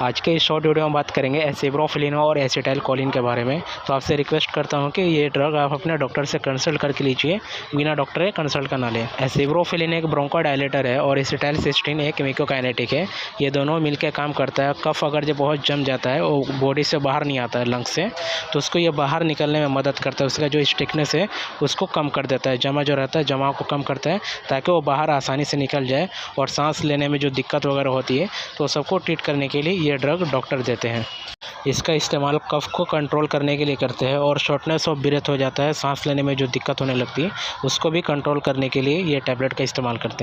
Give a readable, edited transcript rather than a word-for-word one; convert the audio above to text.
आज के इस शॉर्ट वीडियो में बात करेंगे एसिब्रोफिलिन और एसिटाइलकोलिन के बारे में। तो आपसे रिक्वेस्ट करता हूं कि ये ड्रग आप अपने डॉक्टर से कंसल्ट करके लीजिए, बिना डॉक्टर के कंसल्ट का ना लें। एसिब्रोफिलिन एक ब्रोंकोडायलेटर है और एसिटाइलसिस्टीन एक कीमोकाइनेटिक है। ये दोनों मिलकर काम करता है। कफ अगर जो बहुत जम जाता है वो बॉडी से बाहर नहीं आता है लंग्स से, तो उसको ये बाहर निकलने में मदद करता है। उसका जो स्टिकनेस है उसको कम कर देता है, जमा जो रहता है जमाव को कम करता है ताकि वो बाहर आसानी से निकल जाए। और सांस लेने में जो दिक्कत वगैरह होती है तो सबको ट्रीट करने के लिए ये ड्रग डॉक्टर देते हैं। इसका इस्तेमाल कफ को कंट्रोल करने के लिए करते हैं और शॉर्टनेस ऑफ ब्रेथ हो जाता है, सांस लेने में जो दिक्कत होने लगती है उसको भी कंट्रोल करने के लिए ये टैबलेट का इस्तेमाल करते हैं।